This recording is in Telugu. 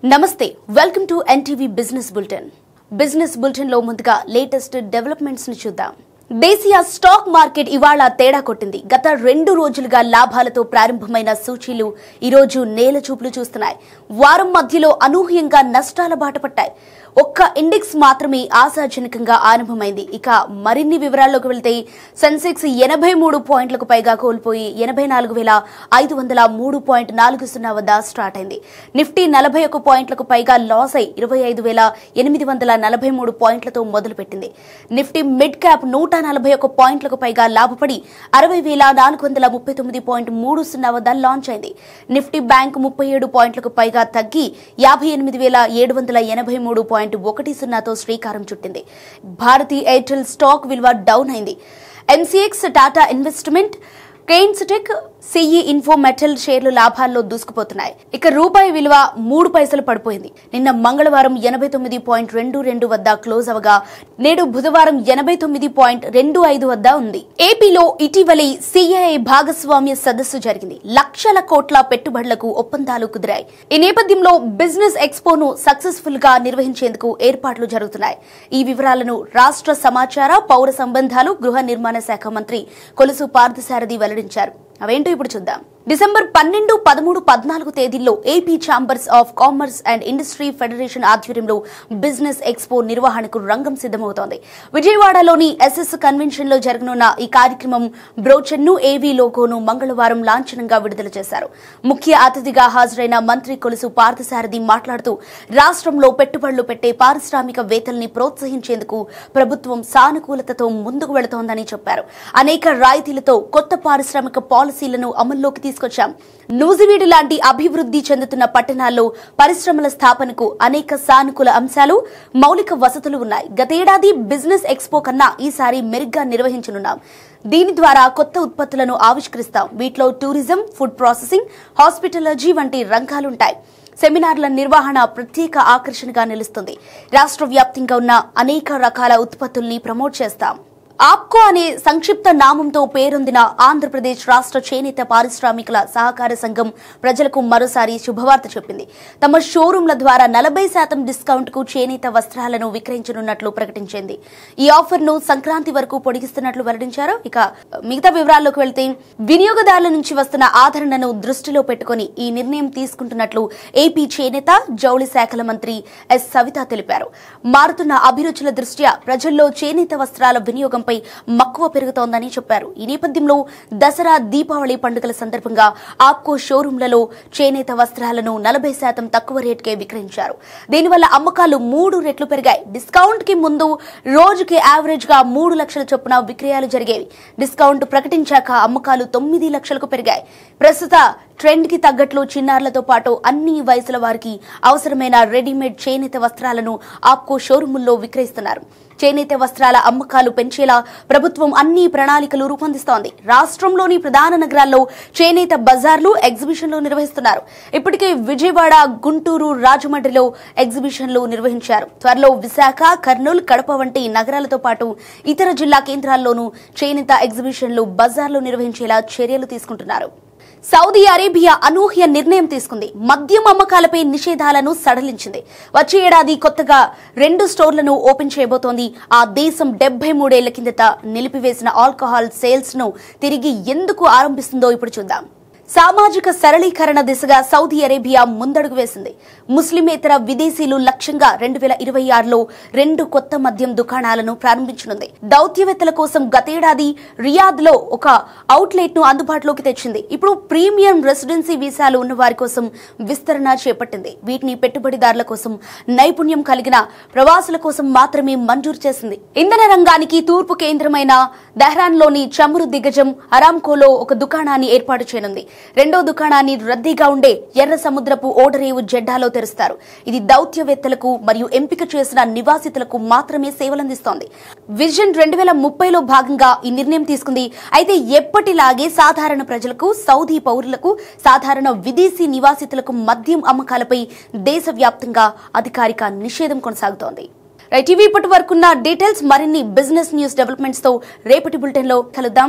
నమస్తే welcome to NTV business bulletin లో ముందుగా లేటెస్ట్ డెవలప్మెంట్స్ ని చూద్దాం. దేశీయ స్టాక్ మార్కెట్ ఇవాళ తేడా కొట్టింది. గత 2 రోజులుగా లాభాలతో ప్రారంభమైన సూచీలు ఈ రోజు నేల చూపులు చూస్తున్నాయి. వారం మధ్యలో అనూహ్యంగా నష్టాల బాట పట్టాయి. ఒక్క ఇండెక్స్ మాత్రమే ఆశాజనకంగా ఆరంభమైంది. ఇక మరిన్ని వివరాల్లోకి వెళ్తే సెన్సెక్స్ 83 పాయింట్లకు పైగా కోల్పోయి 84,503.40 వద్ద స్టార్ట్ అయింది. నిఫ్టీ 41 పాయింట్లకు పైగా లాస్ అయి 25,843 పాయింట్లతో మొదలుపెట్టింది. నిఫ్టీ మిడ్ క్యాప్ 141 పాయింట్లకు పైగా లాభపడి 60,439.30 వద్ద లాంచ్ అయింది. నిఫ్టీ బ్యాంక్ 37 పాయింట్లకు పైగా తగ్గి 58,783.10తో శ్రీకారం చుట్టింది. భారతీ ఎయిర్టెల్ స్టాక్ విలువ డౌన్ అయింది. MCX, Tata investment, Kaynes tech, CE info metal షేర్లు లాభాల్లో దూసుకుపోతున్నాయి. ఇక రూపాయి విలువ 3 పైసలు పడిపోయింది. నిన్న మంగళవారం 89.22 వద్ద క్లోజ్ అవగా నేడు బుధవారం 89.25 వద్ద ఉంది. ఏపీలో ఇటీవలే సిఐఐ భాగస్వామ్య సదస్సు జరిగింది. లక్షల కోట్ల పెట్టుబడులకు ఒప్పందాలు కుదిరాయి. ఈ నేపథ్యంలో బిజినెస్ ఎక్స్పోను సక్సెస్ఫుల్ గా నిర్వహించేందుకు ఏర్పాట్లు జరుగుతున్నాయి. ఈ వివరాలను రాష్ట్ర సమాచార, పౌర సంబంధాలు, గృహ నిర్మాణ శాఖ మంత్రి కొలుసు పార్థసారథి వెల్లడించారు. అవేంటో ఇప్పుడు చూద్దాం. డిసెంబర్ 12, 13, 14 తేదీల్లో AP chambers of commerce and industry federation ఆధ్వర్యంలో బిజినెస్ ఎక్స్పో నిర్వహణకు రంగం సిద్దమవుతోంది. విజయవాడలోని ఎస్ఎస్ కన్వెన్షన్ లో జరగనున్న ఈ కార్యక్రమం బ్రోచర్ను, ఏవీ లోగోను మంగళవారం లాంఛనంగా విడుదల చేశారు. ముఖ్య అతిథిగా హాజరైన మంత్రి కొలుసు పార్థసారథి మాట్లాడుతూ రాష్ట్రంలో పెట్టుబడులు పెట్టే పారిశ్రామికవేత్తల్ని ప్రోత్సహించేందుకు ప్రభుత్వం సానుకూలతతో ముందుకు వెళుతోందని చెప్పారు. అనేక రాయితీలతో కొత్త పారిశ్రామిక పాలసీలను అమల్లోకి తీసుకొచ్చాం. నూజివీడు లాంటి అభివృద్ధి చెందుతున్న పట్టణాల్లో పరిశ్రమల స్థాపనకు అనేక సానుకూల అంశాలు, మౌలిక వసతులు ఉన్నాయి. గతేడాది బిజినెస్ ఎక్స్పో కన్నా ఈసారి మెరుగ్గా నిర్వహించనున్నాం. దీని ద్వారా కొత్త ఉత్పత్తులను ఆవిష్కరిస్తాం. వీటిలో టూరిజం, ఫుడ్ ప్రాసెసింగ్, హాస్పిటాలజీ వంటి రంగాలుంటాయి. సెమినార్ల నిర్వహణ ప్రత్యేక ఆకర్షణగా నిలుస్తుంది. రాష్ట్ర వ్యాప్తంగా ఉన్న అనేక రకాల ఉత్పత్తుల్ని ప్రమోట్ చేస్తాం. ఆప్కో అనే సంక్షిప్త నామంతో పేరొందిన ఆంధ్రప్రదేశ్ రాష్ట్ర చేనేత పారిశ్రామికుల సహకార సంఘం ప్రజలకు మరోసారి శుభవార్త చెప్పింది. తమ షోరూంల ద్వారా 40% డిస్కౌంట్ కు చేనేత వస్త్రాలను విక్రయించనున్నట్లు ప్రకటించింది. ఈ ఆఫర్ ను సంక్రాంతి వరకు పొడిగిస్తున్నట్లు వెల్లడించారు. ఇక మిగతా వివరాల్లోకి వెళ్తే వినియోగదారుల నుంచి వస్తున్న ఆదరణను దృష్టిలో పెట్టుకుని ఈ నిర్ణయం తీసుకుంటున్నట్లు ఏపీ చేనేత, జౌళి శాఖల మంత్రి ఎస్ సవిత తెలిపారు. మారుతున్న అభిరుచుల దృష్ట్యా ప్రజల్లో చేనేత వస్త్రాల వినియోగం మక్కువ పెరుగుతోందని చెప్పారు. ఈ నేపథ్యంలో దసరా, దీపావళి పండుగల సందర్భంగా ఆప్కో షోరూంలలో చేనేత వస్త్రాలను 40% తక్కువ రేటుకే విక్రయించారు. దీనివల్ల అమ్మకాలు 3 రెట్లు పెరిగాయి. డిస్కౌంట్ కి ముందు రోజుకి యావరేజ్ గా 3 లక్షల చొప్పున విక్రయాలు జరిగేవి. డిస్కౌంట్ ప్రకటించాక అమ్మకాలు 9 లక్షలకు పెరిగాయి. ప్రస్తుత ట్రెండ్ కి తగ్గట్లు చిన్నారులతో పాటు అన్ని వయసుల వారికి అవసరమైన రెడీమేడ్ చేనేత వస్త్రాలను ఆప్కో షోరూముల్లో విక్రయిస్తున్నారు. చేనేత వస్త్రాల అమ్మకాలు పెంచేలా ప్రభుత్వం అన్ని ప్రణాళికలు రూపొందిస్తోంది. రాష్ట్రంలోని ప్రధాన నగరాల్లో చేనేత బజార్లు, ఎగ్జిబిషన్లు నిర్వహిస్తున్నారు. ఇప్పటికే విజయవాడ, గుంటూరు, రాజమండ్రిలో ఎగ్జిబిషన్లు నిర్వహించారు. త్వరలో విశాఖ, కర్నూలు, కడప వంటి నగరాలతో పాటు ఇతర జిల్లా కేంద్రాల్లోనూ చేనేత ఎగ్జిబిషన్లు, బజార్లు నిర్వహించేలా చర్యలు తీసుకుంటున్నారు. సౌదీ అరేబియా అనూహ్య నిర్ణయం తీసుకుంది. మద్యం అమ్మకాలపై నిషేధాలను సడలించింది. వచ్చే ఏడాది కొత్తగా 2 స్టోర్లను ఓపెన్ చేయబోతోంది. ఆ దేశం 73 ఏళ్ల కిందట నిలిపివేసిన ఆల్కహాల్ సేల్స్ ను తిరిగి ఎందుకు ఆరంభిస్తుందో ఇప్పుడు చూద్దాం. సామాజిక సరళీకరణ దిశగా సౌదీ అరేబియా ముందడుగు వేసింది. ముస్లిమేతర విదేశీయులు లక్ష్యంగా 2026లో 2 కొత్త మద్యం దుకాణాలను ప్రారంభించనుంది. దౌత్యవేత్తల కోసం గతేడాది రియాద్ లో ఒక అవుట్లెట్ ను అందుబాటులోకి తెచ్చింది. ఇప్పుడు ప్రీమియం రెసిడెన్సీ వీసాలు ఉన్న వారి కోసం విస్తరణ చేపట్టింది. వీటిని పెట్టుబడిదారుల కోసం, నైపుణ్యం కలిగిన ప్రవాసుల కోసం మాత్రమే మంజూరు చేసింది. ఇంధన రంగానికి తూర్పు కేంద్రమైన దెహ్రాన్ లోని చమురు దిగ్గజం అరామ్కోలో ఒక దుకాణాన్ని ఏర్పాటు చేయనుంది. రెండో దుకాణాన్ని రద్దీగా ఉండే ఎర్ర సముద్రపు ఓడరేవు జెడ్డాలో తెరుస్తారు. ఇది దౌత్యవేత్తలకు మరియు ఎంపిక చేసిన నివాసితులకు మాత్రమే సేవలందిస్తోంది. విజన్ 2030లో భాగంగా ఈ నిర్ణయం తీసుకుంది. అయితే ఎప్పటిలాగే సాధారణ ప్రజలకు, సౌదీ పౌరులకు, సాధారణ విదేశీ నివాసితులకు మద్యం అమ్మకాలపై దేశవ్యాప్తంగా అధికారిక నిషేధం కొనసాగుతోంది. రైట్, ఇవి ఇప్పటి వరకున్న డీటెయిల్స్. మరిన్ని బిజినెస్ న్యూస్ డెవలప్మెంట్స్ తో రేపటి బులెటిన్ లో కలుద్దాం.